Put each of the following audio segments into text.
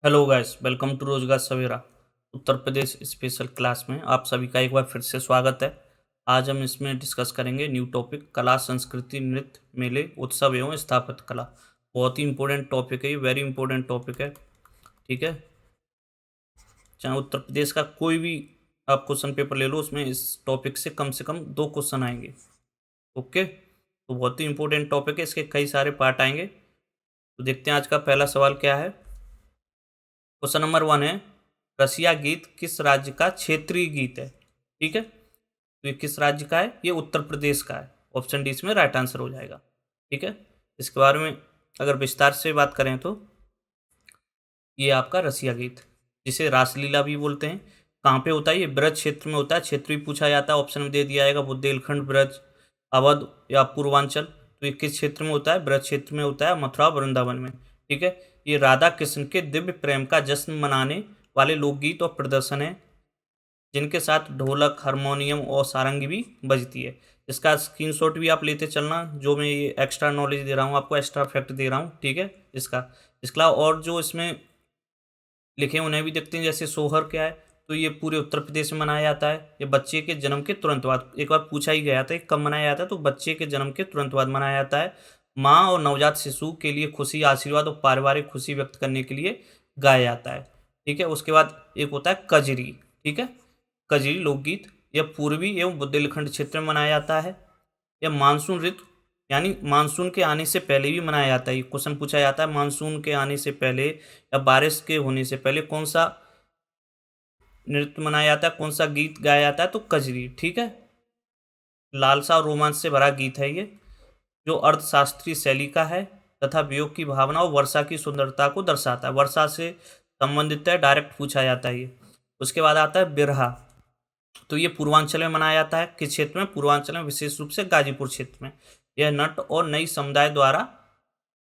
Hello guys, welcome to रोजगार सवेरा Uttar Pradesh special class में आप सभी का एक बार फिर से स्वागत है। आज हम इसमें डिस्कस करेंगे न्यू टॉपिक कला संस्कृति नृत्य मेले उत्सव एवं स्थापत्य कला। बहुत ही इंपॉर्टेंट टॉपिक है, ये वेरी इंपॉर्टेंट टॉपिक है। ठीक है, चाहे उत्तर प्रदेश का कोई भी आप क्वेश्चन पेपर ले लो, उसमें इस टॉपिक से कम 2 क्वेश्चन आएंगे। ओके, तो बहुत ही इंपॉर्टेंट टॉपिक है, इसके कई सारे पार्ट आएंगे। तो देखते हैं आज का पहला सवाल क्या है। क्वेश्चन नंबर 1 है, रसिया गीत किस राज्य का क्षेत्रीय गीत है। ठीक है, तो ये किस राज्य का है, ये उत्तर प्रदेश का है। ऑप्शन डी इसमें राइट आंसर हो जाएगा। ठीक है, इसके बारे में अगर विस्तार से बात करें तो ये आपका रसिया गीत, जिसे रासलीला भी बोलते हैं, कहाँ पे होता है, ये ब्रज क्षेत्र में होता है। क्षेत्र भी पूछा जाता है, ऑप्शन में दे दिया जाएगा, बुंदेलखंड, ब्रज, अवध या पूर्वांचल। तो ये किस क्षेत्र में होता है, ब्रज क्षेत्र में होता है, मथुरा वृंदावन में। ठीक है, ये राधा कृष्ण के दिव्य प्रेम का जश्न मनाने वाले लोकगीत और प्रदर्शन है, जिनके साथ ढोलक, हारमोनियम और सारंगी भी बजती है। इसका स्क्रीनशॉट भी आप लेते चलना, जो मैं ये एक्स्ट्रा नॉलेज दे रहा हूँ आपको, एक्स्ट्रा फैक्ट दे रहा हूँ। ठीक है, इसका और जो इसमें लिखे उन्हें भी देखते हैं। जैसे सोहर क्या है, तो ये पूरे उत्तर प्रदेश में मनाया जाता है। ये बच्चे के जन्म के तुरंत बाद, एक बार पूछा ही गया था कब मनाया जाता है, तो बच्चे के जन्म के तुरंत बाद मनाया जाता है। माँ और नवजात शिशु के लिए खुशी, आशीर्वाद और पारिवारिक खुशी व्यक्त करने के लिए गाया जाता है। ठीक है, उसके बाद एक होता है कजरी। ठीक है, कजरी लोकगीत, यह पूर्वी एवं बुंदेलखंड क्षेत्र में मनाया जाता है। यह मानसून ऋतु यानी मानसून के आने से पहले भी मनाया जाता है। ये क्वेश्चन पूछा जाता है, मानसून के आने से पहले या बारिश के होने से पहले कौन सा नृत्य मनाया जाता है, कौन सा गीत गाया जाता है, तो कजरी। ठीक है, लालसा और रोमांच से भरा गीत है ये, जो अर्थशास्त्रीय शैली का है तथा वियोग की भावना और वर्षा की सुंदरता को दर्शाता है। वर्षा से संबंधित है, डायरेक्ट पूछा जाता है ये। उसके बाद आता है बिरहा, तो ये पूर्वांचल में मनाया जाता है। किस क्षेत्र में, पूर्वांचल में, विशेष रूप से गाजीपुर क्षेत्र में। यह नट और नई समुदाय द्वारा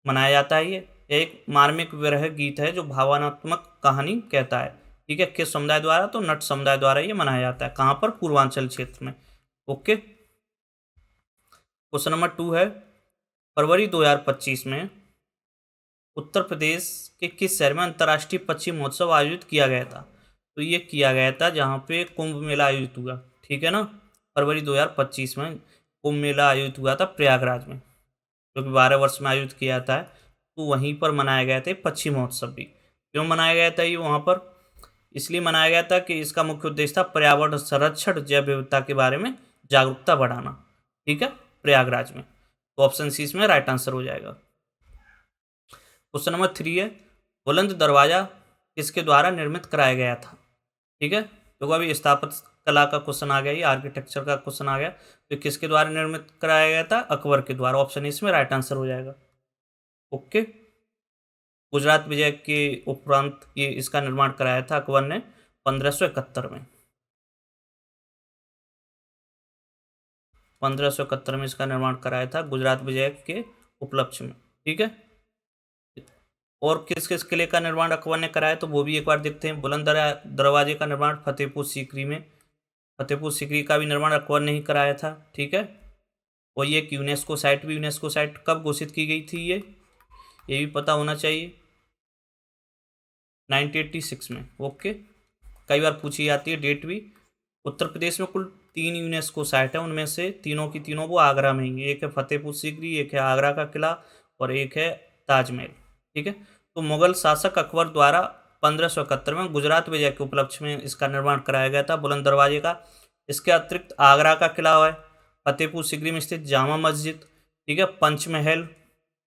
मनाया जाता है। ये एक मार्मिक विरह गीत है, जो भावनात्मक कहानी कहता है। ठीक है, किस समुदाय द्वारा, तो नट समुदाय द्वारा ये मनाया जाता है। कहाँ पर, पूर्वांचल क्षेत्र में। ओके, क्वेश्चन नंबर 2 है, फरवरी 2025 में उत्तर प्रदेश के किस शहर में अंतर्राष्ट्रीय पक्षी महोत्सव आयोजित किया गया था। तो ये किया गया था जहाँ पे कुंभ मेला आयोजित हुआ। ठीक है ना, फरवरी 2025 में कुंभ मेला आयोजित हुआ था प्रयागराज में, जो कि 12 वर्ष में आयोजित किया जाता है। तो वहीं पर मनाया गया था पक्षी महोत्सव भी। क्यों मनाया गया था ये वहाँ पर, इसलिए मनाया गया था कि इसका मुख्य उद्देश्य था पर्यावरण संरक्षण, जैव विविधता के बारे में जागरूकता बढ़ाना। ठीक है, प्रयागराज में। तो ऑप्शन सी इसमें राइट आंसर हो जाएगा। क्वेश्चन नंबर 3 है, बुलंद दरवाजा किसके द्वारा निर्मित कराया गया था। ठीक है, तो अभी स्थापत्य कला का क्वेश्चन आ गया, ये आर्किटेक्चर का क्वेश्चन आ गया। तो किसके द्वारा निर्मित कराया गया था, अकबर के द्वारा। ऑप्शन इसमें राइट आंसर हो जाएगा। ओके, गुजरात विजय के उपरांत ये इसका निर्माण कराया था अकबर ने 1571 में। 1571 में इसका निर्माण कराया था गुजरात विजय के उपलक्ष्य में। ठीक है, और किस किस किले का निर्माण अकबर ने कराया, तो वो भी एक बार देखते हैं। बुलंद दरवाजे का निर्माण फतेहपुर सीकरी में, फतेहपुर सीकरी का भी निर्माण अकबर ने ही कराया था। ठीक है, और ये एक यूनेस्को साइट भी, यूनेस्को साइट कब घोषित की गई थी ये भी पता होना चाहिए, 1986 में। ओके, कई बार पूछी जाती है डेट भी। उत्तर प्रदेश में कुल 3 यूनेस्को साइट है, उनमें से तीनों की तीनों वो आगरा में ही है। एक है फतेहपुर सीकरी, एक है आगरा का किला, और एक है ताजमहल। ठीक है, तो मुगल शासक अकबर द्वारा 1571 में गुजरात विजय के उपलक्ष्य में इसका निर्माण कराया गया था, बुलंद दरवाजे का। इसके अतिरिक्त आगरा का किला है, फतेहपुर सीकरी में स्थित जामा मस्जिद, ठीक है, पंचमहल,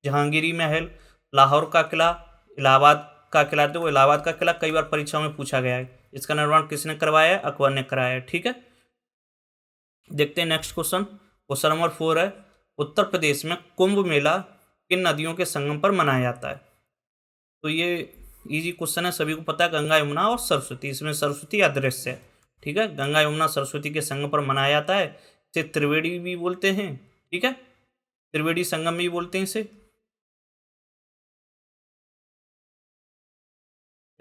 जहांगीरी महल, लाहौर का किला, इलाहाबाद का किला। तो इलाहाबाद का किला कई बार परीक्षाओं में पूछा गया है। इसका निर्माण किसने करवाया है, अकबर ने कराया है। ठीक है, देखते हैं नेक्स्ट क्वेश्चन। क्वेश्चन नंबर 4 है, उत्तर प्रदेश में कुंभ मेला किन नदियों के संगम पर मनाया जाता है। तो ये इजी क्वेश्चन है, सभी को पता है, गंगा यमुना और सरस्वती। इसमें सरस्वती अदृश्य है। ठीक है, गंगा यमुना सरस्वती के संगम पर मनाया जाता है। इसे त्रिवेणी भी बोलते हैं। ठीक है, त्रिवेणी संगम भी बोलते हैं इसे,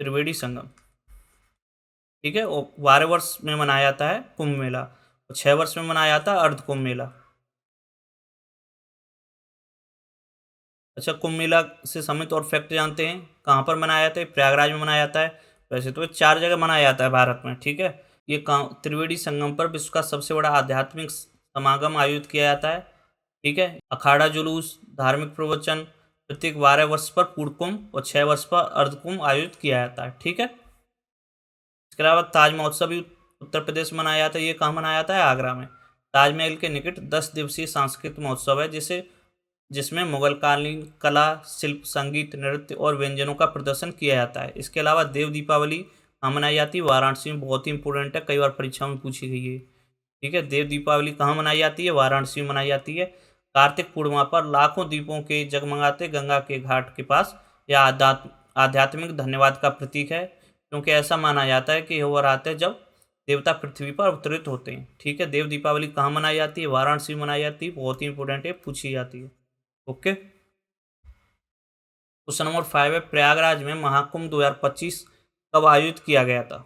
त्रिवेणी संगम। ठीक है, और 12 वर्ष में मनाया जाता है कुंभ मेला, और 6 वर्ष में मनाया जाता है अर्ध कुंभ मेला। अच्छा, कुंभ मेला से संबंधित और फैक्ट जानते हैं, कहाँ पर मनाया जाता है? प्रयागराज में मनाया जाता है। वैसे तो ये 4 जगह मनाया जाता है भारत में, ठीक है। ये त्रिवेणी संगम पर विश्व का सबसे बड़ा आध्यात्मिक समागम आयोजित किया जाता है, ठीक है। अखाड़ा जुलूस, धार्मिक प्रवचन प्रत्येक 12 वर्ष पर पूर्ण कुंभ और 6 वर्ष पर अर्ध कुंभ आयोजित किया जाता है, ठीक है। इसके अलावा ताज महोत्सव भी उत्तर प्रदेश में मनाया जाता है। ये कहाँ मनाया जाता है? आगरा में। ताजमहल के निकट 10 दिवसीय सांस्कृतिक महोत्सव है, जिसमें मुगल कालीन कला, शिल्प, संगीत, नृत्य और व्यंजनों का प्रदर्शन किया जाता है। इसके अलावा देव दीपावली कहाँ मनाई जाती है? वाराणसी में। बहुत ही इंपॉर्टेंट है, कई बार परीक्षा में पूछी गई है, ठीक है। देव दीपावली कहाँ मनाई जाती है? वाराणसी में मनाई जाती है। कार्तिक पूर्णिमा पर लाखों दीपों के जगमगाते गंगा के घाट के पास यह आध्यात्मिक धन्यवाद का प्रतीक है, क्योंकि ऐसा माना जाता है कि यह रात है जब देवता पृथ्वी पर अवतरित होते हैं, ठीक है। देव दीपावली कहाँ मनाई जाती है? वाराणसी में मनाई जाती है। बहुत ही इंपॉर्टेंट है, पूछी जाती है, ओके। क्वेश्चन नंबर 5 है, प्रयागराज में महाकुंभ 2025 कब आयोजित किया गया था?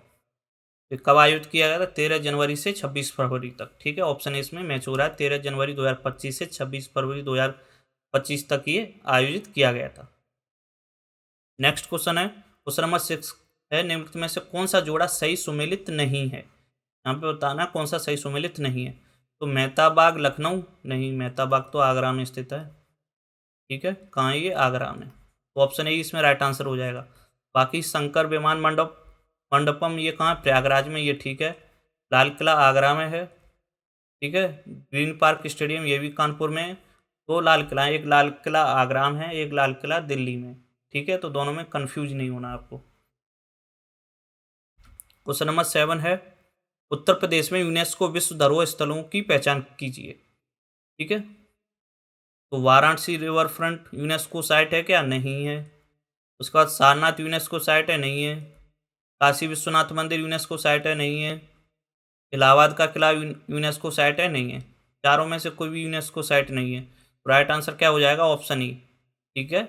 तो कब आयोजित किया गया था? 13 जनवरी से 26 फरवरी तक, ठीक है। ऑप्शन ए इसमें मैच हो रहा है, 13 जनवरी 2025 से 26 फरवरी 2025 तक ये आयोजित किया गया था। नेक्स्ट क्वेश्चन है, क्वेश्चन नंबर 6 है, निम्नलिखित में से कौन सा जोड़ा सही सुमेलित नहीं है? यहाँ पे बताना कौन सा सही सुमेलित नहीं है। तो मेहता बाग लखनऊ नहीं, मेहता बाग तो आगरा में स्थित है, ठीक है। कहाँ है ये? आगरा में। तो ऑप्शन ए इसमें राइट आंसर हो जाएगा। बाकी शंकर विमान मंडपम ये कहाँ? प्रयागराज में, ये ठीक है। लाल किला आगरा में है, ठीक है। ग्रीन पार्क स्टेडियम ये भी कानपुर में है। दो लाल किला है, एक लाल किला आगरा में है, एक लाल किला दिल्ली में, ठीक है। तो दोनों में कंफ्यूज नहीं होना आपको। क्वेश्चन नंबर 7 है, उत्तर प्रदेश में यूनेस्को विश्व धरोहर स्थलों की पहचान कीजिए, ठीक है। तो Varanasi river front UNESCO site है क्या? नहीं है। उसके बाद सारनाथ यूनेस्को साइट है? नहीं है। काशी विश्वनाथ मंदिर यूनेस्को साइट है? नहीं है। इलाहाबाद का किला यूनेस्को साइट है? नहीं है। चारों में से कोई भी यूनेस्को साइट नहीं है। राइट आंसर क्या हो जाएगा? ऑप्शन ई, ठीक है,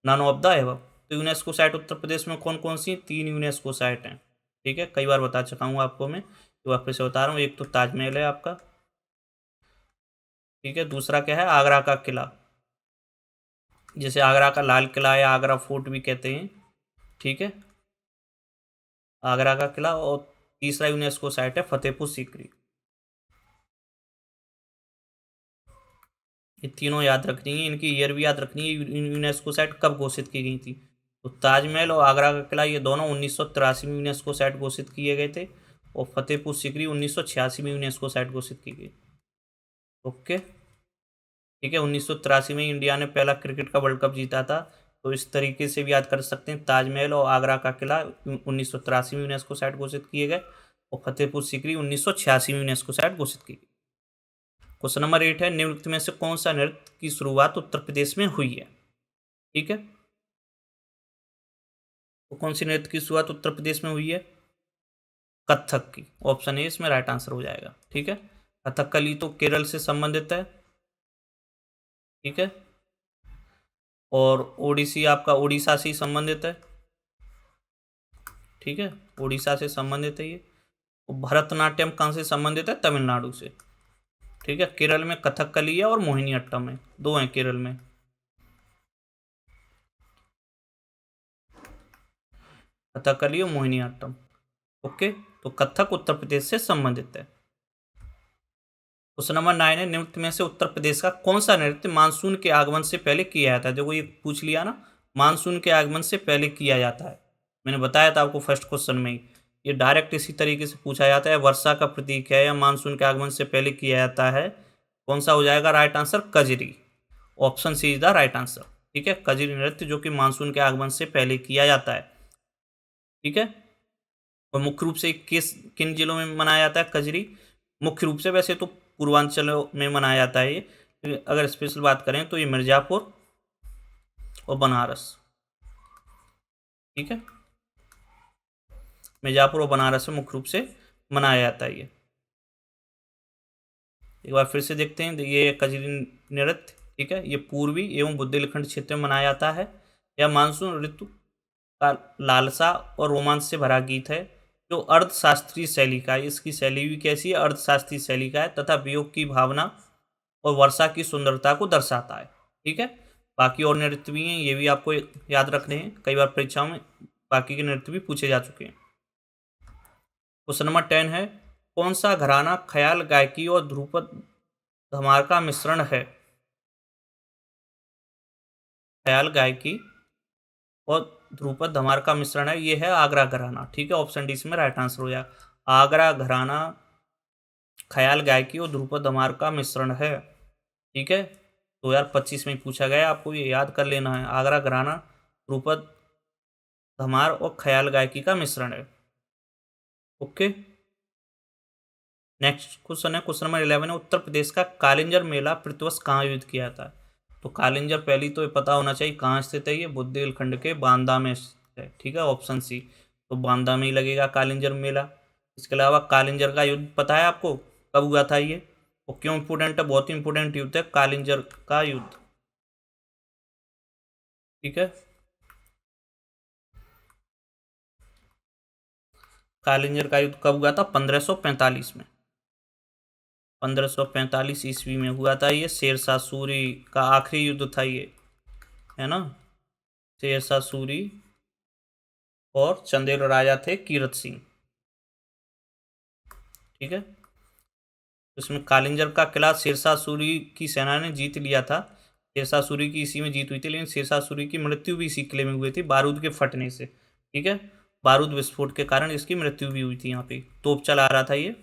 नन ऑफ द एबव। तो यूनेस्को साइट उत्तर प्रदेश में कौन कौन सी? 3 यूनेस्को साइट हैं, ठीक है। कई बार बता चुका हूँ आपको मैं, तो वापस से बता रहा हूँ। एक तो ताजमहल है आपका, ठीक है। दूसरा क्या है? आगरा का किला, जिसे आगरा का लाल किला या आगरा फोर्ट भी कहते हैं, ठीक है, आगरा का किला। और तीसरा यूनेस्को साइट है फतेहपुर सीकरी। ये तीनों याद रखनी है, इनकी ईयर भी याद रखनी है, यूनेस्को साइट कब घोषित की गई थी। तो ताजमहल और आगरा का किला ये दोनों 1983 में यूनेस्को साइट घोषित किए गए थे, और फतेहपुर सीकरी 1986 में यूनेस्को साइट घोषित की गई, ओके, ठीक है। 1983 में इंडिया ने पहला क्रिकेट का वर्ल्ड कप जीता था, तो इस तरीके से भी याद कर सकते हैं। ताजमहल और आगरा का किला 1983 में यूनेस्को साइट घोषित किए गए, और फतेहपुर सीकरी 1986 में यूनेस्को साइट घोषित की गई। क्वेश्चन नंबर 8 है, निम्नलिखित में से कौन सा नृत्य की शुरुआत उत्तर प्रदेश में हुई है? ठीक है, तो कौन सी नृत्य की शुरुआत उत्तर प्रदेश में हुई है? कथक की। ऑप्शन ए इसमें राइट आंसर हो जाएगा, ठीक है। कथकली तो केरल से संबंधित है, ठीक है, और ओडिसी आपका उड़ीसा से संबंधित है, ठीक है, उड़ीसा से संबंधित है ये। भरतनाट्यम कहाँ से संबंधित है? तमिलनाडु से, ठीक है। केरल में कथकली है और मोहिनीअट्टम है, दो हैं केरल में। कथकली और मोहिनीअट्टम, ओके। तो कथक उत्तर प्रदेश से संबंधित है। क्वेश्चन नंबर 9 है, निम्नलिखित में से उत्तर प्रदेश का कौन सा नृत्य मानसून के आगमन से पहले किया जाता है? देखो ये पूछ लिया ना, मानसून के आगमन से पहले किया जाता है। मैंने बताया था आपको फर्स्ट क्वेश्चन में ही, ये डायरेक्ट इसी तरीके से पूछा जाता है। वर्षा का प्रतीक है या मानसून के आगमन से पहले किया जाता है? कौन सा हो जाएगा right answer? Kajri. Option C is the right answer, ठीक है। कजरी नृत्य जो कि मानसून के आगमन से पहले किया जाता है, ठीक है। और मुख्य रूप से किन जिलों में मनाया जाता है कजरी? मुख्य रूप से वैसे तो पूर्वांचल में मनाया जाता है ये, अगर स्पेशल बात करें तो ये मिर्जापुर और बनारस, ठीक है, मिर्जापुर और बनारस में मुख्य रूप से मनाया जाता है ये। एक बार फिर से देखते हैं, ये कजरी नृत्य, ठीक है, ये पूर्वी एवं बुंदेलखंड क्षेत्र में मनाया जाता है। यह मानसून ऋतु का लालसा और रोमांच से भरा गीत है, जो अर्थशास्त्रीय शैली का है। इसकी शैली भी कैसी है? अर्थशास्त्रीय शैली का है, तथा वियोग की भावना और वर्षा की सुंदरता को दर्शाता है, ठीक है। बाकी और नृत्य भी हैं, ये भी आपको याद रखने हैं, कई बार परीक्षाओं में बाकी के नृत्य भी पूछे जा चुके हैं। क्वेश्चन नंबर 10 है, कौन सा घराना ख्याल गायकी और ध्रुपद धमार का मिश्रण है? ख्याल गायकी और ध्रुपद धमार का मिश्रण है, ये है आगरा घराना। ठीक है, ऑप्शन डी इसमें राइट आंसर हो जाएगा। आगरा घराना ख्याल गायकी और ध्रुपद धमार का मिश्रण है। ठीक है, 2025 में पूछा गया, आपको ये याद कर लेना है। आगरा घराना ध्रुपद धमार और ख्याल गायकी का मिश्रण है। ओके, नेक्स्ट क्वेश्चन है, क्वेश्चन नंबर 11 है, उत्तर प्रदेश का कालिंजर मेला प्रतिवर्ष कहाँ आयोजित किया जाता है? तो कालिंजर पहली तो ये पता होना चाहिए कहाँ स्थित है, ये बुंदेलखंड के बांदा में स्थित है। ठीक है, ऑप्शन सी, तो बांदा में ही लगेगा कालिंजर मेला। इसके अलावा कालिंजर का युद्ध पता है आपको, कब हुआ था ये और क्यों इंपोर्टेंट है? बहुत ही इंपोर्टेंट युद्ध है कालिंजर का युद्ध। ठीक है, कालिंजर का युद्ध कब हुआ था? 1545 में। 1545 ईस्वी में हुआ था ये। शेरशाह सूरी का आखिरी युद्ध था ये, है ना। शेरशाह सूरी और चंदेल राजा थे कीरत सिंह। ठीक है, इसमें कालिंजर का किला शेरशाह सूरी की सेना ने जीत लिया था। शेरशाह सूरी की इसी में जीत हुई थी, लेकिन शेरशाह सूरी की मृत्यु भी इसी किले में हुई थी बारूद के फटने से। ठीक है, बारूद विस्फोट के कारण इसकी मृत्यु भी हुई थी। यहाँ पे तोप चला रहा था ये,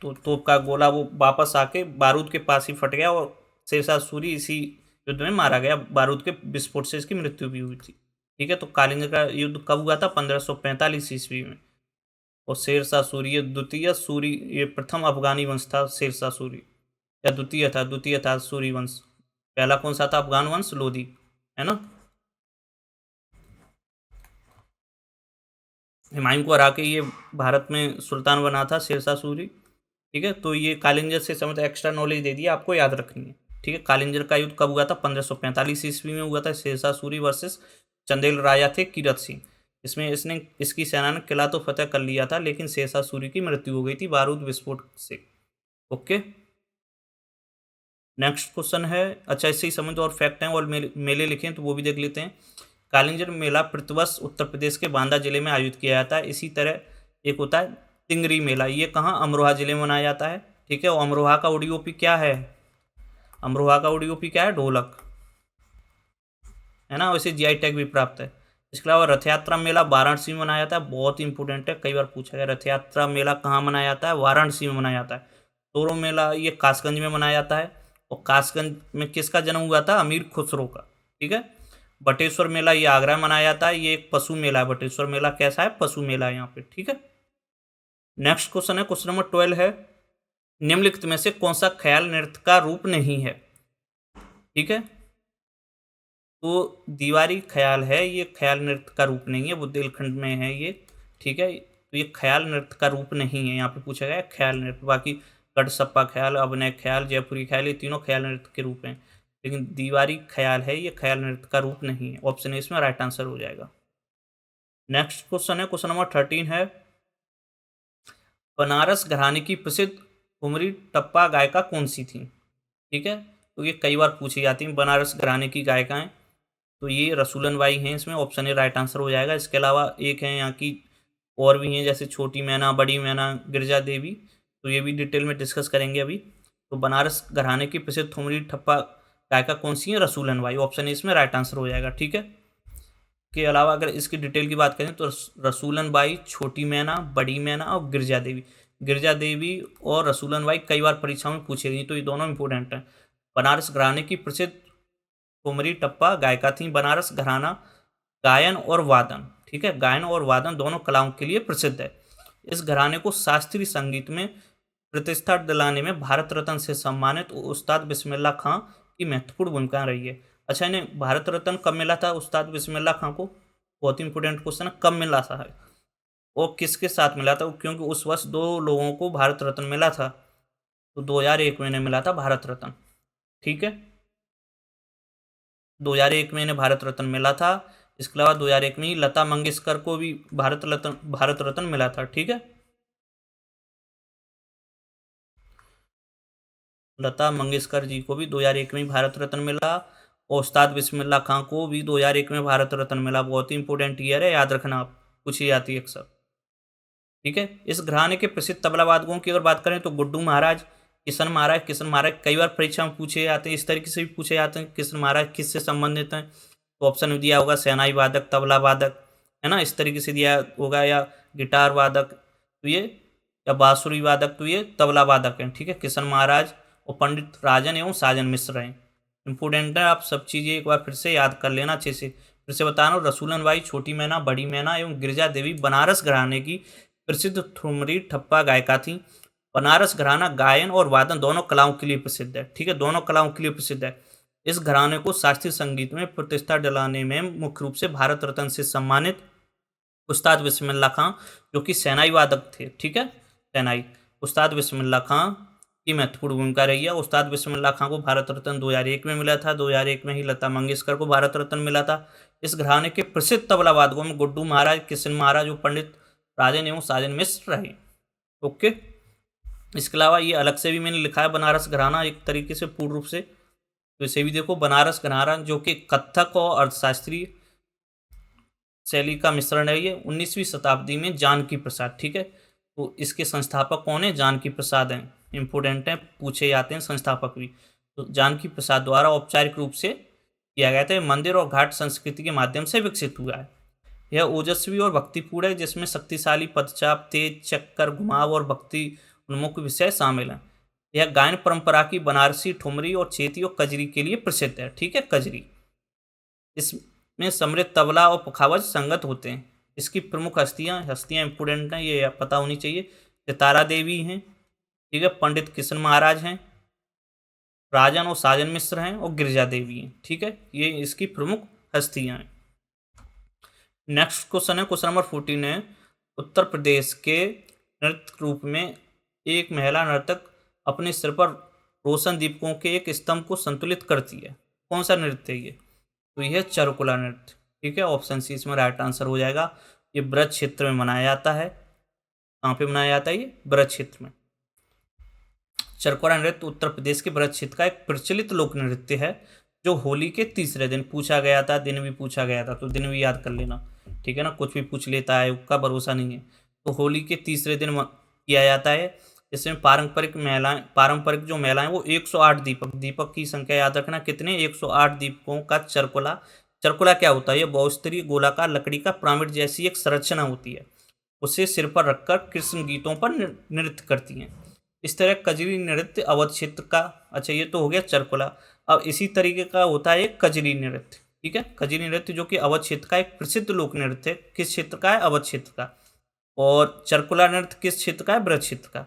तो तोप का गोला वो वापस आके बारूद के पास ही फट गया और शेरशाह सूरी इसी युद्ध में मारा गया। बारूद के विस्फोट से इसकी मृत्यु भी हुई थी। ठीक है, तो कालिंजर का युद्ध कब हुआ था? 1545 ईस्वी में। और शेरशाह सूरी ये द्वितीय सूरी, ये प्रथम अफगानी वंश था शेरशाह सूरी, या द्वितीय था सूरी वंश। पहला कौन सा था? अफगान वंश, लोधी, है ना। हुमायूं को हरा के ये भारत में सुल्तान बना था शेरशाह सूरी। ठीक है, तो ये कालिंजर से समझ एक्स्ट्रा नॉलेज दे दिया, आपको याद रखनी है। ठीक है, कालिंजर का युद्ध कब हुआ था? 1545 ईस्वी में हुआ था। शेरशाह सूरी वर्सेस चंदेल राजा थे कीरत सिंह। इसमें इसकी सेना ने किला तो फतेह कर लिया था, लेकिन शेरशाह सूरी की मृत्यु हो गई थी बारूद विस्फोट से। ओके, नेक्स्ट क्वेश्चन है, अच्छा इससे ही समझ और फैक्ट हैं और मेले लिखे हैं तो वो भी देख लेते हैं। कालिंजर मेला प्रतिवर्ष उत्तर प्रदेश के बांदा जिले में आयोजित किया जाता है। इसी तरह एक होता है तिंगरी मेला, ये कहाँ? अमरोहा जिले में मनाया जाता है। ठीक है, और अमरोहा का ओडीओपी क्या है? अमरोहा का ओडीओपी क्या है? ढोलक, है ना। वैसे जीआई टैग भी प्राप्त है। इसके अलावा रथ यात्रा मेला वाराणसी में मनाया जाता है, बहुत ही इंपॉर्टेंट है, कई बार पूछा गया। रथ यात्रा मेला कहाँ मनाया जाता है? वाराणसी में मनाया जाता है। तोरो मेला ये कासगंज में मनाया जाता है, और कासगंज में किसका जन्म हुआ था? अमीर खुसरो का। ठीक है, बटेश्वर मेला ये आगरा में मनाया जाता है, ये एक पशु मेला है। बटेश्वर मेला कैसा है? पशु मेला है यहाँ पे। ठीक है, नेक्स्ट क्वेश्चन है, क्वेश्चन नंबर 12 है, निम्नलिखित में से कौन सा ख्याल नृत्य का रूप नहीं है? ठीक है, तो दीवारी ख्याल है, ये ख्याल नृत्य का रूप नहीं है, बुंदेलखंड में है ये। ठीक है, तो ये ख्याल नृत्य का रूप नहीं है, यहाँ पे पूछा गया ख्याल नृत्य। बाकी गढ़सप्पा ख्याल, अभिनय ख्याल, जयपुरी ख्याल, ये तीनों ख्याल नृत्य के रूप हैं, लेकिन दीवारी ख्याल है, ये ख्याल नृत्य का रूप नहीं है। ऑप्शन ए इसमें राइट आंसर हो जाएगा। नेक्स्ट क्वेश्चन है, क्वेश्चन नंबर 13 है, बनारस घराने की प्रसिद्ध ठुमरी टप्पा गायिका कौन सी थी? ठीक है, तो ये कई बार पूछी जाती हैं बनारस घराने की गायिकाएं, तो ये रसूलन बाई हैं, इसमें ऑप्शन ए राइट आंसर हो जाएगा। इसके अलावा एक है यहाँ की और भी हैं, जैसे छोटी मैना, बड़ी मैना, गिरजा देवी, तो ये भी डिटेल में डिस्कस करेंगे अभी। तो बनारस घराने की प्रसिद्ध ठुमरी ठप्पा गायिका कौन सी है? रसूलन बाई, ऑप्शन ए इसमें राइट आंसर हो जाएगा। ठीक है, के अलावा अगर इसकी डिटेल की बात करें तो रसूलन बाई, छोटी मैना, बड़ी मैना और गिरजा देवी। गिरजा देवी और रसूलन बाई कई बार परीक्षाओं में पूछी गई, तो ये दोनों इंपॉर्टेंट हैं। बनारस घराने की प्रसिद्ध ठुमरी टप्पा गायिका थी। बनारस घराना गायन और वादन, ठीक है, गायन और वादन दोनों कलाओं के लिए प्रसिद्ध है। इस घराने को शास्त्रीय संगीत में प्रतिष्ठा दिलाने में भारत रत्न से सम्मानित उस्ताद बिस्मिल्लाह खां की महत्वपूर्ण भूमिका रही है। अच्छा, इन्हें भारत रत्न कब मिला था उस्ताद बिस्मिल्लाह खां को? बहुत ही इंपॉर्टेंट क्वेश्चन है, कब मिला था है और किसके साथ मिला था? क्योंकि उस वर्ष 2 लोगों को भारत रत्न मिला था, तो 2001 में इन्हें मिला था भारत रत्न। ठीक है, 2001 में इन्हें भारत रत्न मिला था। इसके अलावा 2001 में ही लता मंगेशकर को भी भारत रत्न मिला था। ठीक है, लता मंगेशकर जी को भी 2001 में भारत रत्न मिला और उस्ताद बिस्मिल्लाह खां को भी 2001 में भारत रत्न मिला। बहुत ही इंपॉर्टेंट ईयर है, याद रखना, आप पूछी जाती है अक्सर। ठीक है, इस घराने के प्रसिद्ध तबला वादकों की अगर बात करें तो गुड्डू महाराज, किशन महाराज कई बार परीक्षा में पूछे जाते हैं, इस तरीके से भी पूछे जाते हैं किशन महाराज किससे संबंधित हैं, तो ऑप्शन में दिया होगा शहनाई वादक, तबला वादक, है ना, इस तरीके से दिया होगा, या गिटार वादक तो ये, या बांसुरी वादक तो ये तबला वादक हैं। ठीक है, किशन महाराज और पंडित राजन एवं साजन मिश्र हैं। इंपोर्टेंट है, आप सब चीज़ें एक बार फिर से याद कर लेना अच्छे से। फिर से बता रहा हूँ, रसूलन बाई, छोटी मैना, बड़ी मैना एवं गिरजा देवी बनारस घराने की प्रसिद्ध ठुमरी ठप्पा गायिका थी। बनारस घराना गायन और वादन दोनों कलाओं के लिए प्रसिद्ध है। ठीक है, दोनों कलाओं के लिए प्रसिद्ध है। इस घराने को शास्त्रीय संगीत में प्रतिष्ठा दिलाने में मुख्य रूप से भारत रत्न से सम्मानित उस्ताद बिस्मिल्लाह खां, जो कि शहनाई वादक थे। ठीक है, शहनाई, उस्ताद बिस्मिल्लाह खां की महत्वपूर्ण भूमिका रही है। उस्ताद बिस्मिल्लाह खां को भारत रत्न 2001 में मिला था। 2001 में ही लता मंगेशकर को भारत रत्न मिला था। इस घराने के प्रसिद्ध तबला वादकों में गुड्डू महाराज, किशन महाराज और पंडित राजन एवं साजन मिश्र रहे। ओके, इसके अलावा ये अलग से भी मैंने लिखा है बनारस घराना एक तरीके से पूर्ण रूप से, तो इसे भी देखो, बनारस घराना जो कि कथक और अर्थशास्त्रीय शैली का मिश्रण है। ये 19वीं शताब्दी में जानकी प्रसाद, ठीक है, तो इसके संस्थापक कौन है? जानकी प्रसाद हैं। इंपोर्टेंट है, पूछे जाते हैं संस्थापक भी। तो जानकी प्रसाद द्वारा औपचारिक रूप से किया गया था। मंदिर और घाट संस्कृति के माध्यम से विकसित हुआ है। यह ओजस्वी और भक्तिपूर्ण है, जिसमें शक्तिशाली पदचाप, तेज चक्कर, घुमाव और भक्ति उन्मुख विषय शामिल हैं। यह गायन परंपरा की बनारसी ठुमरी और चेती और कजरी के लिए प्रसिद्ध है। ठीक है, कजरी, इसमें समृद्ध तबला और पखावज संगत होते हैं। इसकी प्रमुख हस्तियां इंपोर्टेंट हैं, ये पता होनी चाहिए। सितारा देवी हैं, ठीक है, पंडित किशन महाराज हैं, राजन और साजन मिश्र हैं और गिरिजा देवी हैं। ठीक है, ये इसकी प्रमुख हस्तियां हैं। नेक्स्ट क्वेश्चन है, क्वेश्चन नंबर 14 है, उत्तर प्रदेश के नृत्य रूप में एक महिला नर्तक अपने सिर पर रोशन दीपकों के एक स्तंभ को संतुलित करती है। कौन सा नृत्य है ये? तो यह चरकुला नृत्य। ठीक है, ऑप्शन सी इसमें राइट आंसर हो जाएगा। ये ब्रज क्षेत्र में मनाया जाता है। कहाँ पे मनाया जाता है? ये ब्रज क्षेत्र में। चरकुला नृत्य उत्तर प्रदेश के ब्रज क्षेत्र का एक प्रचलित लोक नृत्य है, जो होली के तीसरे दिन पूछा गया था। दिन भी पूछा गया था, तो दिन भी याद कर लेना। ठीक है ना, कुछ भी पूछ लेता है, उसका भरोसा नहीं है। तो होली के तीसरे दिन किया जाता है। इसमें पारंपरिक जो महिलाएं वो 108 दीपक की संख्या याद रखना, कितने? 108 दीपकों का चरकुला क्या होता है? ये बहुस्तरीय गोलाकार लकड़ी का पिरामिड जैसी एक संरचना होती है। उसे सिर पर रखकर कृष्ण गीतों पर नृत्य करती हैं। इस तरह कजरी नृत्य अवध क्षेत्र का, अच्छा ये तो हो गया चरकुला। अब इसी तरीके का होता है एक कजरी नृत्य। ठीक है, कजरी नृत्य जो कि अवध क्षेत्र का एक प्रसिद्ध लोक नृत्य है। किस क्षेत्र का है? अवध क्षेत्र का। और चरकुला नृत्य किस क्षेत्र का है? ब्रज क्षेत्र का।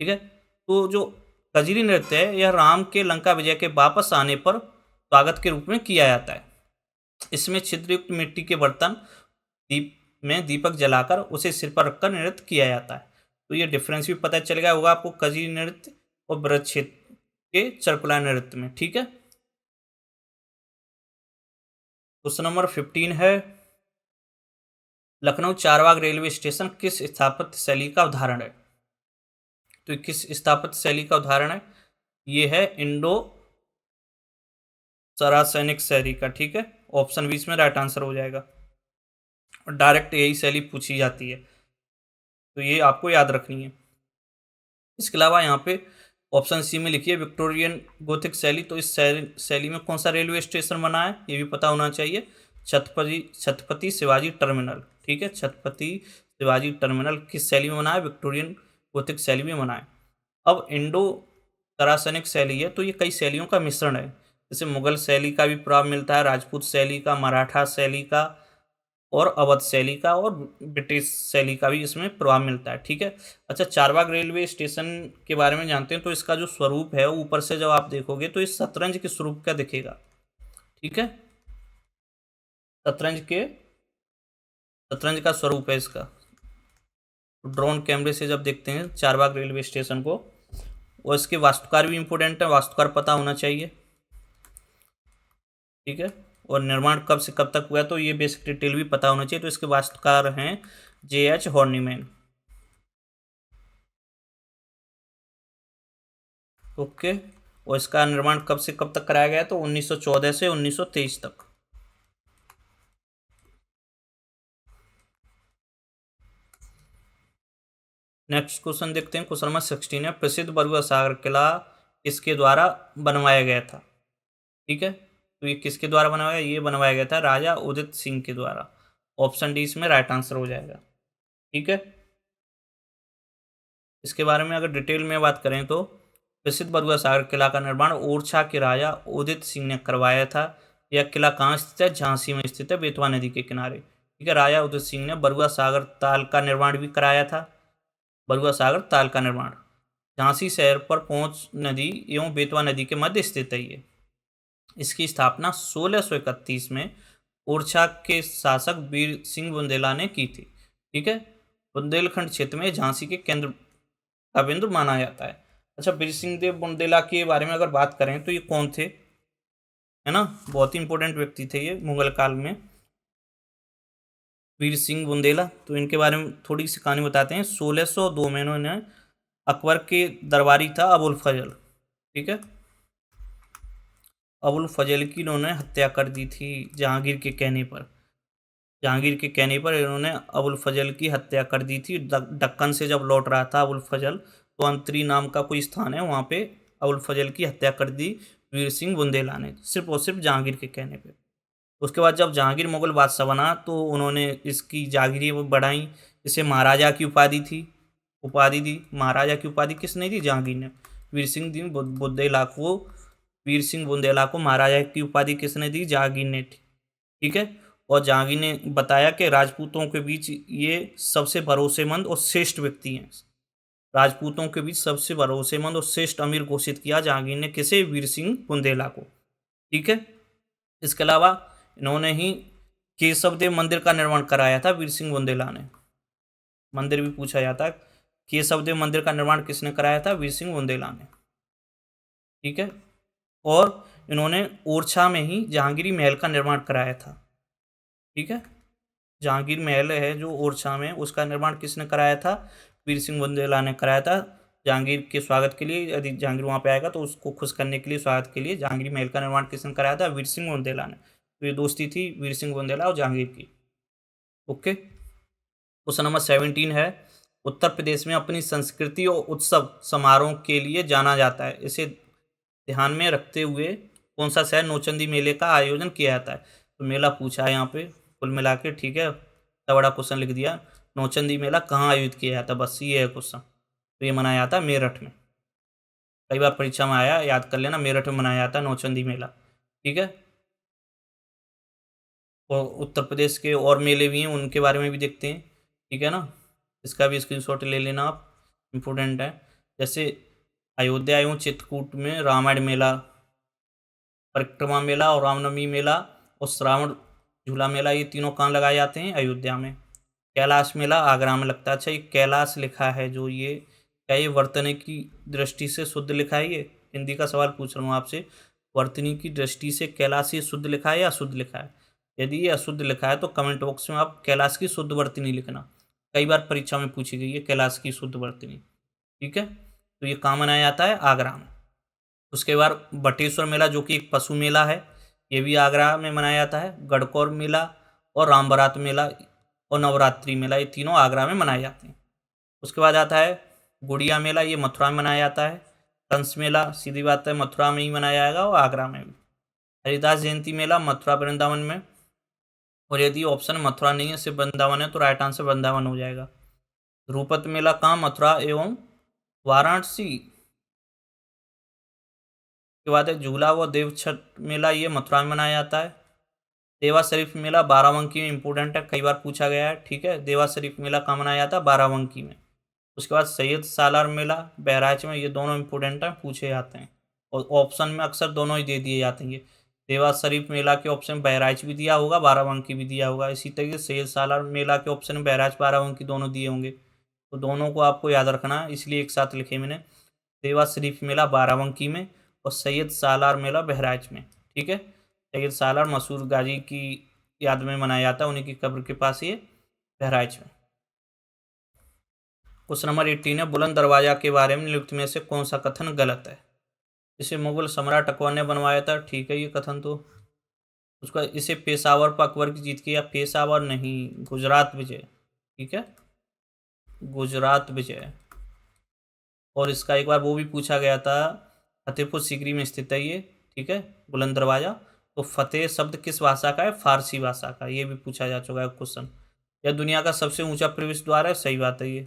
ठीक है, तो जो कजरी नृत्य है यह राम के लंका विजय के वापस आने पर स्वागत के रूप में किया जाता है। इसमें छिद्रयुक्त मिट्टी के बर्तन में दीपक जलाकर उसे सिर पर रखकर नृत्य किया जाता है। तो ये डिफरेंस भी पता चल गया होगा आपको कजरी नृत्य और ब्रज क्षेत्र के चरकुला नृत्य में। ठीक है, क्वेश्चन नंबर 15 है, लखनऊ चारबाग रेलवे स्टेशन किस स्थापत्य शैली का उदाहरण है? तो किस स्थापत्य शैली का उदाहरण है? ये है इंडो सरासैनिक शैली का। ठीक है, ऑप्शन 20 में राइट आंसर हो जाएगा। और डायरेक्ट यही शैली पूछी जाती है, तो ये आपको याद रखनी है। इसके अलावा यहाँ पे ऑप्शन सी में लिखिए विक्टोरियन गोथिक शैली। तो इस शैली में कौन सा रेलवे स्टेशन बना है ये भी पता होना चाहिए। छत्रपति शिवाजी टर्मिनल। ठीक है, छत्रपति शिवाजी टर्मिनल किस शैली में बना है? विक्टोरियन गोथिक शैली में बना है। अब इंडो सरासनिक शैली है, तो ये कई शैलियों का मिश्रण है। जैसे मुगल शैली का भी प्रभाव मिलता है, राजपूत शैली का, मराठा शैली का और अवध शैली का और ब्रिटिश शैली का भी इसमें प्रभाव मिलता है। ठीक है, अच्छा चारबाग रेलवे स्टेशन के बारे में जानते हैं। तो इसका जो स्वरूप है ऊपर से जब आप देखोगे तो इस शतरंज के स्वरूप का दिखेगा। ठीक है, शतरंज का स्वरूप है इसका। ड्रोन कैमरे से जब देखते हैं चारबाग रेलवे स्टेशन को, और इसके वास्तुकार भी इंपोर्टेंट है, वास्तुकार पता होना चाहिए। ठीक है, और निर्माण कब से कब तक हुआ है तो ये बेसिक डिटेल भी पता होना चाहिए। तो इसके वास्तुकार हैं J.H. हॉर्नीमैन। ओके, और इसका निर्माण कब से कब तक कराया गया, तो 1914 से 1923 तक। नेक्स्ट क्वेश्चन देखते हैं, क्वेश्चन नंबर 16 है, प्रसिद्ध बरुआ सागर किला किसके द्वारा बनवाया गया था। ठीक है, तो ये किसके द्वारा बनवाया, ये बनवाया गया था राजा उदित सिंह के द्वारा। ऑप्शन डी इसमें राइट आंसर हो जाएगा। ठीक है, इसके बारे में अगर डिटेल में बात करें तो प्रसिद्ध बरुआ सागर किला का निर्माण ओरछा के राजा उदित सिंह ने करवाया था। यह किला कहाँ स्थित है, झांसी में स्थित है, बेतवा नदी के किनारे। ठीक है, राजा उदित सिंह ने बरुआ सागर ताल का निर्माण भी कराया था। बरुआ सागर ताल का निर्माण झांसी शहर पर पहुंच नदी एवं बेतवा नदी के मध्य स्थित है। ये इसकी स्थापना 1631 में ओरछा के शासक वीर सिंह बुंदेला ने की थी। ठीक है, बुंदेलखंड क्षेत्र में झांसी के केंद्र का बिंदु माना जाता है। अच्छा, वीर सिंह देव बुंदेला के बारे में अगर बात करें तो ये कौन थे, है ना, बहुत ही इंपॉर्टेंट व्यक्ति थे ये मुगल काल में, वीर सिंह बुंदेला। तो इनके बारे में थोड़ी सी कहानी बताते हैं। 1602 में इन्होंने अकबर के दरबारी था अबुल फजल, ठीक है, अबुल फजल की इन्होंने हत्या कर दी थी जहांगीर के कहने पर। जहांगीर के कहने पर इन्होंने अबुल फजल की हत्या कर दी थी। दक्कन से जब लौट रहा था अबुल फजल, तो अंतरी नाम का कोई स्थान है, वहाँ पे अबुल फजल की हत्या कर दी वीर सिंह बुंदेला ने, सिर्फ और सिर्फ जहांगीर के कहने पे। उसके बाद जब जहांगीर मुगल बादशाह बना तो उन्होंने इसकी जागीरें बढ़ाई, इसे महाराजा की उपाधि थी, उपाधि दी। महाराजा की उपाधि किसने दी, जहांगीर ने। वीर सिंह दी बुंदेला को, वीर सिंह बुंदेला को महाराजा की उपाधि किसने दी, जहांगीर ने। ठीक है, और जहांगीर ने बताया कि राजपूतों के बीच ये सबसे भरोसेमंद और श्रेष्ठ व्यक्ति हैं। राजपूतों के बीच सबसे भरोसेमंद और श्रेष्ठ अमीर घोषित किया जहांगीर ने किसे, वीर सिंह बुंदेला को। ठीक है, इसके अलावा इन्होंने ही केशवदेव मंदिर का निर्माण कराया था, वीर सिंह बुंदेला ने। मंदिर भी पूछा जाता है, केशवदेव मंदिर का निर्माण किसने कराया था, वीर सिंह बुंदेला ने। ठीक है, और इन्होंने ओरछा में ही जहांगीरी महल का निर्माण कराया था। ठीक है, जहांगीर महल है जो ओरछा में, उसका निर्माण किसने कराया था, वीर सिंह बुंदेला ने कराया था। जहांगीर के स्वागत के लिए, यदि जहांगीर वहाँ पे आएगा तो उसको खुश करने के लिए, स्वागत के लिए जहांगीर महल का निर्माण किसने कराया था, वीर सिंह बुंदेला ने। तो ये दोस्ती थी वीर सिंह बुंदेला और जहांगीर की। ओके, क्वेश्चन नंबर 17 है, उत्तर प्रदेश में अपनी संस्कृति और उत्सव समारोह के लिए जाना जाता है, इसे ध्यान में रखते हुए कौन सा शहर नौचंदी मेले का आयोजन किया जाता है। तो मेला पूछा है यहाँ पे कुल मिला के। ठीक है, इतना बड़ा क्वेश्चन लिख दिया, नौचंदी मेला कहाँ आयोजित किया जाता है, बस ये है क्वेश्चन। तो ये मनाया जाता है मेरठ में, कई बार परीक्षा में आया, याद कर लेना, मेरठ में मनाया जाता है नौचंदी मेला। ठीक है, और उत्तर प्रदेश के और मेले भी हैं, उनके बारे में भी देखते हैं। ठीक है ना, इसका भी स्क्रीनशॉट ले लेना आप, इम्पोर्टेंट है। जैसे अयोध्या एवं चित्रकूट में रामायण मेला, परिक्रमा मेला और रामनवमी मेला और श्रावण झूला मेला, ये तीनों कहाँ लगाए जाते हैं, अयोध्या में। कैलाश मेला आगरा में लगता है। अच्छा, ये कैलाश लिखा है जो, ये क्या ये वर्तनी की दृष्टि से शुद्ध लिखा है, ये हिंदी का सवाल पूछ रहा हूँ आपसे, वर्तनी की दृष्टि से कैलाश ये शुद्ध लिखा है या अशुद्ध लिखा है। यदि ये अशुद्ध लिखा है तो कमेंट बॉक्स में आप कैलाश की शुद्ध वर्तनी लिखना, कई बार परीक्षा में पूछी गई है कैलाश की शुद्ध वर्तनी। ठीक है, तो ये कहाँ मनाया जाता है, आगरा में। उसके बाद बटेश्वर मेला जो कि एक पशु मेला है, ये भी आगरा में मनाया जाता है। गढ़कौर मेला और राम बारात मेला और नवरात्रि मेला, ये तीनों आगरा में मनाए जाते हैं। उसके बाद आता है गुड़िया मेला, ये मथुरा में मनाया जाता है। कंस मेला सीधी बात है मथुरा में ही मनाया जाएगा और आगरा में भी। हरिदास जयंती मेला मथुरा वृंदावन में, और यदि ऑप्शन मथुरा नहीं है सिर्फ वृंदावन है तो राइट आंसर वृंदावन हो जाएगा। ध्रुपद मेला कहाँ, मथुरा एवं वाराणसी। के बाद है झूला व देव छठ मेला, ये मथुरा में मनाया जाता है। देवा शरीफ मेला बाराबंकी में, इंपॉर्टेंट है, कई बार पूछा गया है। ठीक है, देवा शरीफ मेला कहाँ मनाया जाता है, बाराबंकी में। उसके बाद सैयद सालार मेला बहराइच में, ये दोनों इंपॉर्टेंट हैं, पूछे जाते हैं और ऑप्शन में अक्सर दोनों ही दे दिए जाते हैं। देवा शरीफ मेला के ऑप्शन बहराइच भी दिया होगा, बाराबंकी भी दिया होगा। इसी तरीके से सैयद सालार मेला के ऑप्शन में बहराइच बाराबंकी दोनों दिए होंगे, तो दोनों को आपको याद रखना है, इसलिए एक साथ लिखे मैंने। देवा शरीफ मेला बाराबंकी में और सैयद सालार मेला बहराइच में। ठीक है, सैयद सालार मसूर गाजी की याद में मनाया जाता है, उन्हीं की कब्र के पास ये बहराइच में। क्वेश्चन नंबर 18 है, बुलंद दरवाजा के बारे में निम्नलिखित में से कौन सा कथन गलत है। इसे मुगल सम्राट अकबर ने बनवाया था, ठीक है ये कथन तो। उसका इसे पेशावर पर अकबर की जीत की, या पेशावर नहीं, गुजरात विजय, ठीक है, गुजरात विजय। और इसका एक बार वो भी पूछा गया था, फतेहपुर सीकरी में स्थित है ये, ठीक है, बुलंद दरवाजा। तो फतेह शब्द किस भाषा का है? फारसी भाषा का। ये भी पूछा जा चुका है क्वेश्चन। यह दुनिया का सबसे ऊंचा प्रवेश द्वार है, सही बात है ये।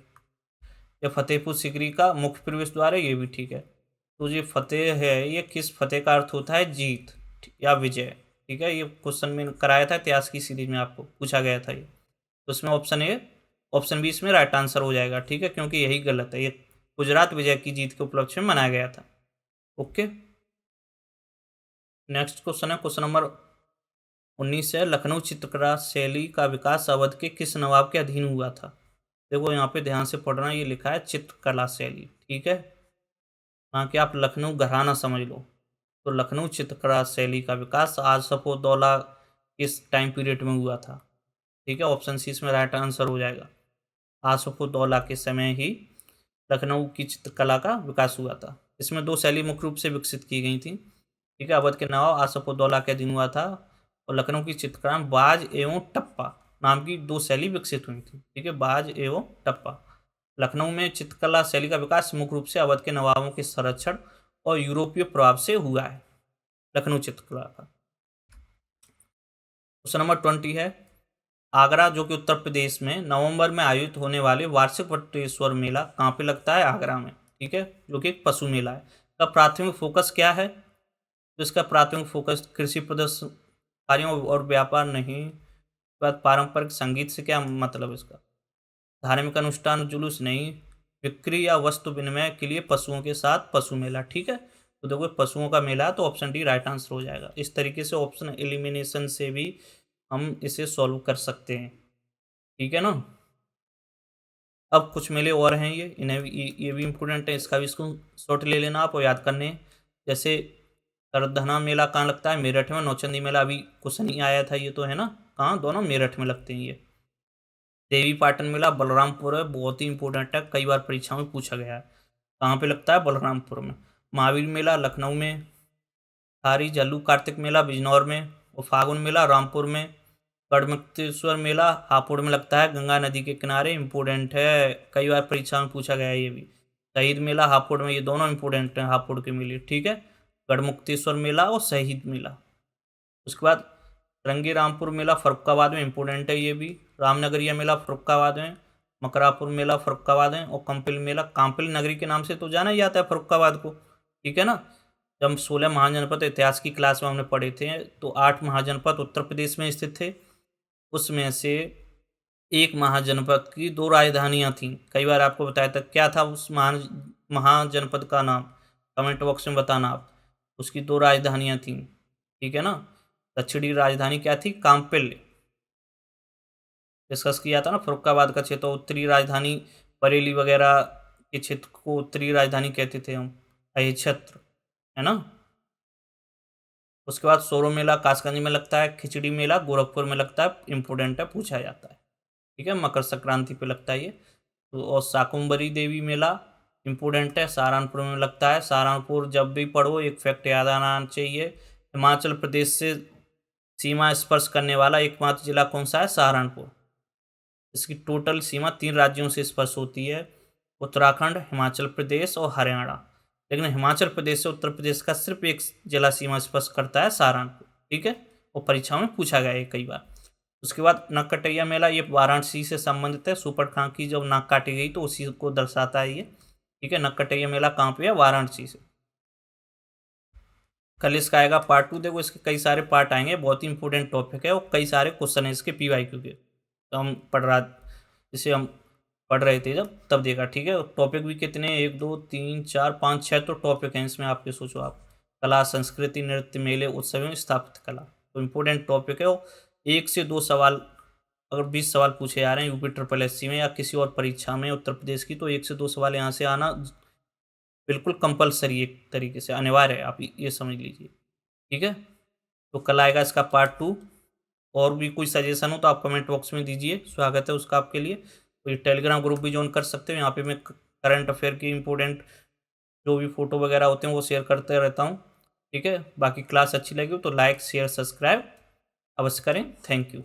यह फतेहपुर सीकरी का मुख्य प्रवेश द्वार है, ये भी ठीक है। तो ये फतेह है, ये किस फतेह का अर्थ होता है? जीत या विजय, ठीक है। ये क्वेश्चन में कराया था इतिहास की सीरीज में, आपको पूछा गया था ये। तो इसमें ऑप्शन ए, ऑप्शन बी इसमें राइट आंसर हो जाएगा, ठीक है, क्योंकि यही गलत है। ये गुजरात विजय की जीत के उपलक्ष्य में मनाया गया था। ओके, नेक्स्ट क्वेश्चन है क्वेश्चन नंबर 19 है, लखनऊ चित्रकला शैली का विकास अवध के किस नवाब के अधीन हुआ था? देखो यहाँ पे ध्यान से पढ़ना, ये लिखा है चित्रकला शैली, ठीक है, ताकि आप लखनऊ घराना समझ लो। तो लखनऊ चित्रकला शैली का विकास आसफोदौला किस टाइम पीरियड में हुआ था? ठीक है, ऑप्शन सी इसमें राइट आंसर हो जाएगा। आसफोदौला के समय ही लखनऊ की चित्रकला का विकास हुआ था। इसमें दो शैली मुख्य रूप से विकसित की गई थी, ठीक है। अवध के नवाब आसफोदौला के अधीन हुआ था, और लखनऊ की चित्रकला में बाज एवं टप्पा नाम की दो शैली विकसित हुई थी, ठीक है, बाज एवं टप्पा। लखनऊ में चित्रकला शैली का विकास मुख्य रूप से अवध के नवाबों के संरक्षण और यूरोपीय प्रभाव से हुआ है, लखनऊ चित्रकला का। क्वेश्चन नंबर 20 है, आगरा जो कि उत्तर प्रदेश में नवंबर में आयोजित होने वाले वार्षिक वटेश्वर मेला कहाँ पे लगता है? आगरा में, ठीक है, जो कि एक पशु मेला है। का प्राथमिक फोकस क्या है? तो इसका प्राथमिक फोकस कृषि प्रदर्शन कार्यों और व्यापार नहीं। बात पारंपरिक संगीत से क्या मतलब इसका? धार्मिक अनुष्ठान जुलूस नहीं, बिक्री या वस्तु विनिमय के लिए पशुओं के साथ पशु मेला, ठीक है। तो देखो पशुओं का मेला है, तो ऑप्शन डी राइट आंसर हो जाएगा। इस तरीके से ऑप्शन एलिमिनेशन से भी हम इसे सॉल्व कर सकते हैं, ठीक है ना। अब कुछ मेले और हैं, ये इन्हें भी ये भी इम्पोर्टेंट है, इसका भी इसको शॉर्ट ले लेना आप और याद करने हैं। जैसे सरधना मेला कहाँ लगता है? मेरठ में। नौचंदी मेला अभी क्वेश्चन ही आया था ये, तो है ना, कहाँ? दोनों मेरठ में लगते हैं ये। देवी पाटन मेला बलरामपुर है, बहुत ही इंपॉर्टेंट है, कई बार परीक्षा में पूछा गया है। कहाँ पे लगता है? बलरामपुर में। महावीर मेला लखनऊ में। खारी जल्लू कार्तिक मेला बिजनौर में। और फागुन मेला रामपुर में। गढ़मुक्तेश्वर मेला हापुड़ में लगता है, गंगा नदी के किनारे, इंपॉर्टेंट है, कई बार परीक्षा में पूछा गया है ये भी। शहीद मेला हापुड़ में, ये दोनों इंपॉर्टेंट हैं हापुड़ के मेले, ठीक है, गढ़मुक्तेश्वर मेला और शहीद मेला। उसके बाद रंगी रामपुर मेला फर्रुखाबाद में, इंपॉर्टेंट है ये भी। रामनगरिया मेला फर्रुखाबाद में। मकरापुर मेला फर्रुखाबाद में। और कंपिल मेला, काम्पिल नगरी के नाम से तो जाना ही जाता है फर्रुखाबाद को, ठीक है ना। जब 16 महाजनपद इतिहास की क्लास में हमने पढ़े थे, तो 8 महाजनपद उत्तर प्रदेश में स्थित थे, उसमें से एक महाजनपद की 2 राजधानियां थीं। कई बार आपको बताया था, क्या था उस महाजनपद का नाम? कमेंट बॉक्स में बताना आप। उसकी 2 राजधानियां थीं, ठीक है ना। दक्षिणी राजधानी क्या थी? काम्पिल, डिस्कस किया था ना, फर्रुखाबाद का क्षेत्र। उत्तरी राजधानी बरेली वगैरह के क्षेत्र को उत्तरी राजधानी कहते थे हम, अहि क्षेत्र, है ना। उसके बाद सोरो मेला कासगंज में लगता है। खिचड़ी मेला गोरखपुर में लगता है, इंपॉर्टेंट है, पूछा जाता है, ठीक है, मकर संक्रांति पे लगता है ये। तो और शाकुंभरी देवी मेला इंपॉर्टेंट है, सहारनपुर में लगता है। सहारनपुर जब भी पढ़ो एक फैक्ट याद आना चाहिए, हिमाचल प्रदेश से सीमा स्पर्श करने वाला एकमात्र जिला कौन सा है? सहारनपुर। इसकी टोटल सीमा 3 राज्यों से स्पर्श होती है, उत्तराखंड, हिमाचल प्रदेश और हरियाणा। लेकिन हिमाचल प्रदेश से उत्तर प्रदेश का सिर्फ एक जिला सीमा स्पर्श करता है, सहारनपुर, ठीक है, और परीक्षा में पूछा गया है कई बार। उसके बाद नक्कटैया मेला, ये वाराणसी से संबंधित है। सुपर खां की जब नाक काटी गई तो उसी को दर्शाता है ये, ठीक है। नक्कटैया मेला कहाँ पे है? वाराणसी से। कल इसका आएगा पार्ट 2। देखो इसके कई सारे पार्ट आएंगे, बहुत ही इंपॉर्टेंट टॉपिक है, और कई सारे क्वेश्चन है इसके PYQ के। तो हम जिसे हम पढ़ रहे थे जब, तब देखा, ठीक है। टॉपिक भी कितने? 1 2 3 4 5 6 तो टॉपिक हैं इसमें आपके, सोचो आप। कला, संस्कृति, नृत्य, मेले, उत्सव एवं स्थापित कला, तो इम्पोर्टेंट टॉपिक है। वो 1 से 2 सवाल, अगर 20 सवाल पूछे जा रहे हैं UP SSC में या किसी और परीक्षा में उत्तर प्रदेश की, तो 1 से 2 सवाल यहाँ से आना बिल्कुल कंपलसरी, एक तरीके से अनिवार्य है, आप ये समझ लीजिए, ठीक है। तो कल आएगा इसका पार्ट 2। और भी कोई सजेशन हो तो आप कमेंट बॉक्स में दीजिए, स्वागत है उसका आपके लिए। तो ये टेलीग्राम ग्रुप भी ज्वाइन कर सकते हो, यहाँ पे मैं करंट अफेयर की इंपॉर्टेंट जो भी फ़ोटो वगैरह होते हैं वो शेयर करते रहता हूँ, ठीक है। बाकी क्लास अच्छी लगी हो तो लाइक शेयर सब्सक्राइब अवश्य करें। Thank you.